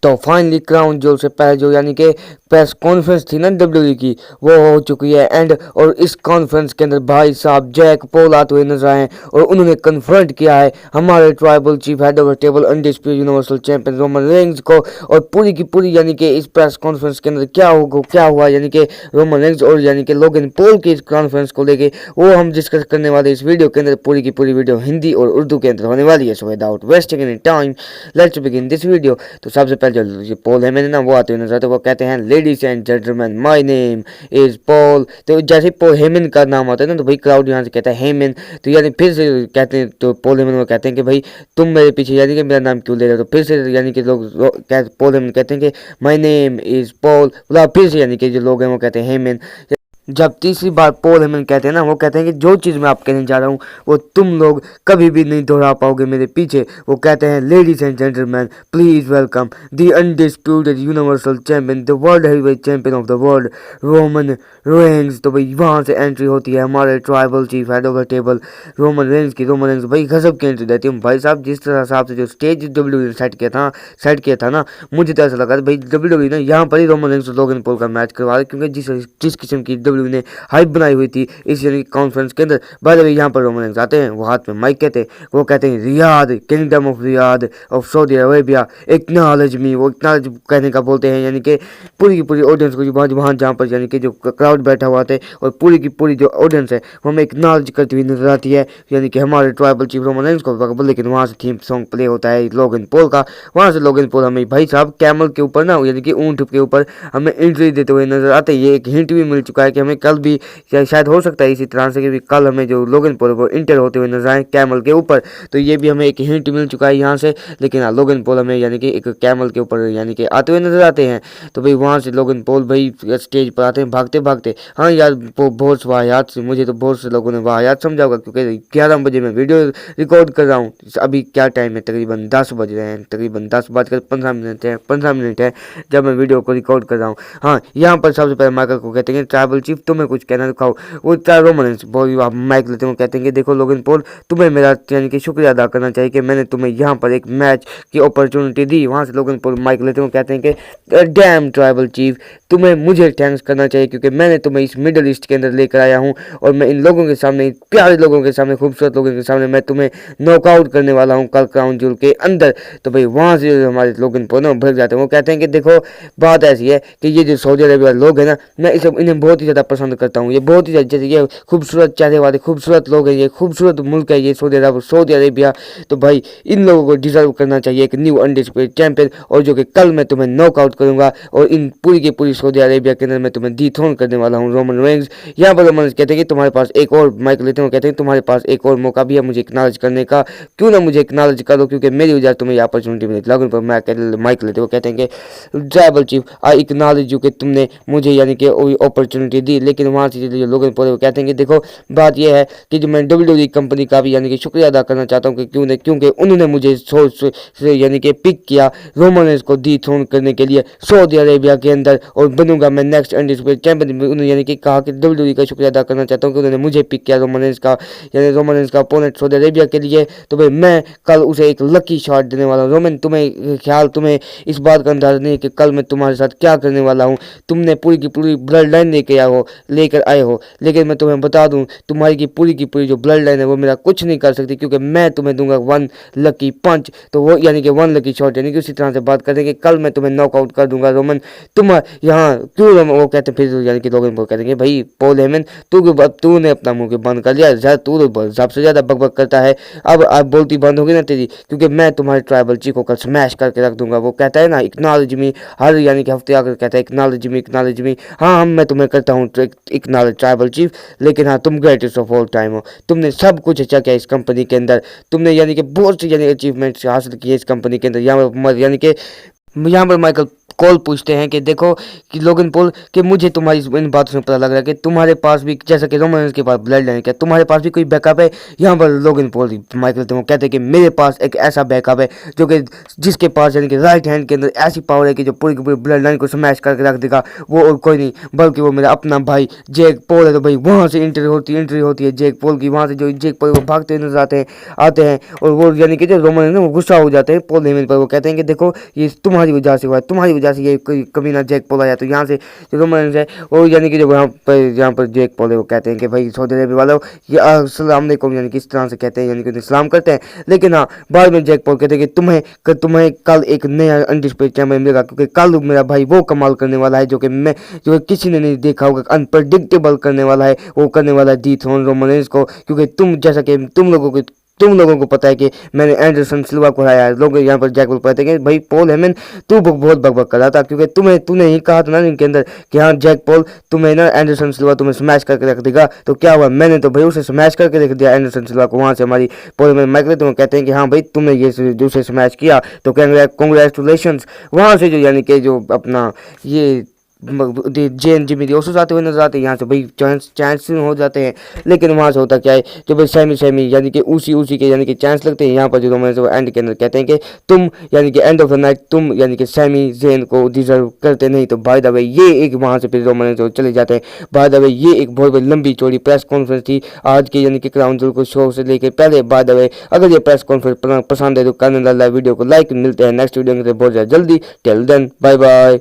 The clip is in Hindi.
तो फाइनली क्राउन जोल से पहले जो यानी कि प्रेस कॉन्फ्रेंस थी ना डब्ल्यूई की, वो हो चुकी है एंड। और इस कॉन्फ्रेंस के अंदर भाई साहब जैक पॉल आते हुए नजर आए और उन्होंने कन्फर्ट किया है हमारे tribal chief head of the table undisputed universal champion Roman Reigns को। और पूरी की पूरी यानी कि इस प्रेस कॉन्फ्रेंस के अंदर क्या हुआ यानी कि रोमन रेंज और यानी कि लोगन पॉल की इस कॉन्फ्रेंस को लेके वो हम डिस्कस करने वाले इस वीडियो के अंदर। पूरी की पूरी वीडियो हिंदी और उर्दू के अंदर होने वाली है, so without wasting any time let's begin this video. तो सबसे पहले जो पॉल है मैंने ना वो आते हुए नजर आते, वो कहते हैं ladies and gentleman my name is Paul. तो जैसे पॉल हेमन का नाम आता है ना तो भाई क्राउड यहाँ से कहता है हेमन। तो यानी फिर से कहते हैं, तो पॉल हेमन वो कहते हैं कि भाई तुम मेरे पीछे यानी कि मेरा नाम क्यों ले रहे हो। तो फिर से यानी कि लोग पॉल हेमन कहते हैं कि माय नेम इज पॉल। फिर से यानी कि जो लोग हैं वो कहते हैं हेमन। जब तीसरी बार पॉल हेमन कहते हैं ना, वो कहते हैं कि जो चीज़ मैं आप कहने जा रहा हूँ वो तुम लोग कभी भी नहीं दोहरा पाओगे मेरे पीछे। वो कहते हैं ladies and gentleman please welcome the undisputed universal champion the world heavyweight champion of the world Roman Reigns. तो भाई वहाँ से एंट्री होती है हमारे tribal chief head of the table Roman Reigns की। रोमन रेंज भाई गजब की एंट्री देती हूँ भाई साहब। जिस तरह हिसाब से जो स्टेज डब्ल्यू ने सेट किया था ना, मुझे तो ऐसा लगा भाई डब्ल्यू ने यहाँ पर ही रोमन रेंज और लोगन पॉल का मैच करवा रहा है, क्योंकि जिस किस्म की ने हाइप बनाई हुई थी इस यानी कॉन्फ्रेंस के अंदर। बाद में यहाँ पर रोमन रेंज आते हैं, वो हाथ में माइक कहते हैं, वो कहते हैं Riyadh kingdom of Riyadh of Saudi Arabia acknowledge me. वो एक्नॉलेज कहने का बोलते हैं यानी कि पूरी की पूरी ऑडियंस को वहाँ जहाँ पर यानी कि जो क्राउड बैठा हुआ थे और पूरी की पूरी जो ऑडियंस है वो हमें एक्नॉलेज करती हुई नजर आती है यानी कि हमारे ट्राइबल चीफ रोमन रेंज को। लेकिन वहाँ से थीम सॉन्ग प्ले होता है लोगन पॉल का। वहाँ से लोगन पॉल हमें भाई साहब कैमल के ऊपर ना यानी कि ऊंट के ऊपर हमें एंट्री देते हुए नजर आते हैं। ये एक हिंट भी मिल चुका है कि हमें कल भी शायद हो सकता है इसी तरह से कि कल हमें जो लोगन पॉल को इंटर होते हुए नजर आए कैमल के ऊपर। तो ये भी हमें एक हिंट मिल चुका है यहाँ से। लेकिन हाँ, लोगन पॉल हमें यानी कि एक कैमल के ऊपर यानी कि आते हुए नजर आते हैं। तो भाई वहाँ से लोगन पॉल भाई स्टेज पर आते हैं भागते भागते। हाँ यार बहुत वाहियात से, मुझे तो बहुत से लोगों ने वाहियात समझा होगा, क्योंकि 11 बजे मैं वीडियो रिकॉर्ड कर रहा हूँ। अभी क्या टाइम है, तकरीबन 10 बज रहे हैं, तकरीबन 10 बजकर 15 मिनट है जब मैं वीडियो को रिकॉर्ड कर रहा हूँ। हाँ, यहाँ पर सबसे पहले माइकल को कहते हैं ट्राइबल चीफ तुम्हें कुछ कहना दिखाओ। वो रोमन माइक लेते हैं, कहते हैं कि देखो लोगन पॉल तुम्हें मेरा यानी कि शुक्रिया अदा करना चाहिए कि मैंने तुम्हें यहाँ पर एक मैच की अपॉर्चुनिटी दी। वहाँ से लोगन पॉल माइक लेते हैं, कहते हैं कि डैम ट्राइबल चीफ तुम्हें मुझे थैंक्स करना चाहिए, क्योंकि मैंने तुम्हें इस मिडल ईस्ट के अंदर लेकर आया हूँ और मैं इन लोगों के सामने, प्यारे लोगों के सामने, खूबसूरत लोगों के सामने मैं तुम्हें नॉकआउट करने वाला हूँ कल क्राउन जूल के अंदर। तो भाई वहाँ से हमारे लोगन पॉल ना भड़क जाते हैं। वो कहते हैं कि देखो बात ऐसी है कि ये जो सऊदी अरेबिया लोग हैं ना, मैं इन्हें बहुत ही ज़्यादा पसंद करता हूँ। ये बहुत ही ज़्यादा, ये खूबसूरत चेहरे वाले खूबसूरत लोग हैं, ये खूबसूरत मुल्क है ये सऊदी अरेबिया। तो भाई इन लोगों को डिजर्व करना चाहिए एक न्यू अनडिस्प्यूटेड चैंपियन, और जो कि कल मैं तुम्हें नॉकआउट करूंगा और इन पूरी की पूरी सऊदी अरेबिया के अंदर मैं तुम्हें डिथ्रोन करने वाला हूँ रोमन रेंज। यहाँ पर रोमन कहते हैं कि तुम्हारे पास एक और माइक लेते हैं, कहते हैं तुम्हारे पास एक और मौका भी है मुझे एक्नॉलेज करने का, क्यों ना मुझे एक्नॉलेज करो, क्योंकि मेरी वजह तुम्हें ये अपॉर्चुनिटी मिली। लगन पर माइक लेते वो कहते हैं कि tribal chief I acknowledge you कि तुमने मुझे यानी कि अपॉर्चुनिटी दी। लेकिन वहाँ से जो लोग कहते हैं कि देखो बात यह है कि जो मैं डब्ल्यूडब्ल्यूई कंपनी का भी यानी कि शुक्रिया अदा करना चाहता हूँ कि क्योंकि उन्होंने मुझे यानी कि पिक किया रोमन रेंज को डिथ्रोन करने के लिए सऊदी अरेबिया के अंदर, और बनूंगा मैं नेक्स्ट अनडिस्प्यूटेड चैंपियन। उन्होंने यानी कि कहा कि डब्ल्यूडब्ल्यूई का शुक्रिया अदा करना चाहता हूँ कि उन्होंने मुझे पिक किया रोमन रेंज का, यानी रोमन रेंज का अपोनेंट सऊदी अरेबिया के लिए। तो भाई मैं कल उसे एक लकी शॉट देने वाला हूँ। रोमन तुम्हें इस बात का अंदाजा नहीं है कि कल मैं तुम्हारे साथ क्या करने वाला हूँ। तुमने पूरी की पूरी ब्लड लाइन लेकर आए हो, लेकिन मैं तुम्हें बता दूं तुम्हारी की पूरी जो ब्लड लाइन है वो मेरा कुछ नहीं कर सकती, क्योंकि मैं तुम्हें दूंगा 1 लकी पंच। तो वो यानी कि 1 लकी शॉट, यानी कि उसी तरह से बात करते हैं कि कल मैं तुम्हें नॉकआउट कर दूंगा रोमन। तुम यहाँ क्यों, वो कहते हैं फिर यानी कि लोग कहते हैं कि भाई पॉल हेमन तूने अपना मुंह बंद कर लिया, तू सबसे ज्यादा बकबक करता है। अब बोलती बंद होगी ना तेरी, क्योंकि मैं तुम्हारे ट्राइबल चीफ को कल स्मैश करके रख दूंगा। वो कहता है ना एक्नॉलेज मी, हर यानी कि हफ्ते आकर कहता है एक्नॉलेज मी। हाँ मैं तुम्हें करता हूँ एक्नॉलेज ट्राइबल चीफ, लेकिन हाँ तुम ग्रेटेस्ट ऑफ ऑल टाइम हो। तुमने सब कुछ अच्छा किया इस कंपनी के अंदर, तुमने यानी कि बहुत सी यानी अचीवमेंट्स हासिल किए इस कंपनी के अंदर। यहाँ पर माइकल कॉल पूछते हैं कि देखो कि लोगन पॉल कि मुझे तुम्हारी इन बातों से पता लग रहा है कि तुम्हारे पास भी जैसा कि रोमन रेंस के पास ब्लड लाइन, क्या तुम्हारे पास भी कोई बैकअप है? यहाँ पर लोगन पॉल माइकल को कहते हैं कि मेरे पास एक ऐसा बैकअप है जो कि जिसके पास यानी कि राइट हैंड के अंदर ऐसी पावर है कि जो पूरी की पूरी ब्लड लाइन को स्मैश करके रख देगा, वो और कोई नहीं बल्कि वो मेरा अपना भाई जैक पॉल है। तो भाई वहाँ से एंट्री होती है जैक पॉल की। वहाँ से जो जैक पॉल वो भागते हुए नजर आते हैं और वो यानी कि जो रोमन है ना वो गुस्सा हो जाते हैं पॉल हेमन पर। वो कहते हैं कि देखो ये तुम्हारी वजह से हुआ है, तुम्हारी वजह से ये कोई कमीना जैक पॉल आया। तो यहाँ से जो रोमन है वो यानी कि जो यहाँ पर जैक पॉल है वो कहते हैं कि भाई सऊदी अरब वालों ये अस्सलाम वालेकुम यानी कि इस तरह से कहते हैं, यानी कि सलाम करते हैं। लेकिन हाँ बाद में जैक पॉल कहते हैं कि तुम्हें कल एक नया अनडिस्प्यूटेड चैंपियन मिलेगा, क्योंकि कल मेरा भाई वो कमाल करने वाला है जो कि किसी ने नहीं देखा होगा, अनप्रडिक्टेबल करने वाला है। वो करने वाला है डिथ्रोन रोमन रेंस को, क्योंकि जैसा कि तुम लोगों को पता है कि मैंने एंडरसन सिल्वा को हराया। लोग यहाँ पर जैक पॉल कहते हैं कि भाई पॉल हेमन तू बहुत बकबक कर रहा था, क्योंकि तूने ही कहा था ना इनके अंदर कि हाँ जैक पॉल तुम्हें ना एंडरसन सिल्वा तुम्हें स्मैश करके रख देगा। तो क्या हुआ, मैंने तो भाई उसे स्मैश करके रख दिया एंडरसन सिल्वा को। वहाँ से हमारी पॉल हेमन माइकल तो कहते हैं कि हाँ भाई तुमने ये दूसरे स्मैश किया तो कॉन्ग्रेचुलेशन। वहाँ से जो यानी कि जो अपना ये जेन जिमी ओसो आते हुए नजर आते हैं। यहाँ से भाई चांस हो जाते हैं, लेकिन वहाँ से होता क्या है जो भाई सेमी यानी कि उसी के यानी कि चांस लगते हैं। यहाँ पर जो रोमन वो एंड के अंदर कहते हैं कि तुम यानी कि एंड ऑफ द नाइट तुम यानी कि सेमी जेन को डिजर्व करते नहीं। तो बाय द वे ये एक वहाँ से फिर रोमन जो चले जाते हैं। बाय द वे ये एक बहुत बड़ी लंबी चौड़ी प्रेस कॉन्फ्रेंस थी आज की यानी कि क्राउन जूल को शो से लेकर पहले। बाय द वे अगर ये प्रेस कॉन्फ्रेंस पसंद है तो करने वाला वीडियो को लाइक। मिलते हैं नेक्स्ट वीडियो में बहुत ज़्यादा जल्दी। Till then bye bye.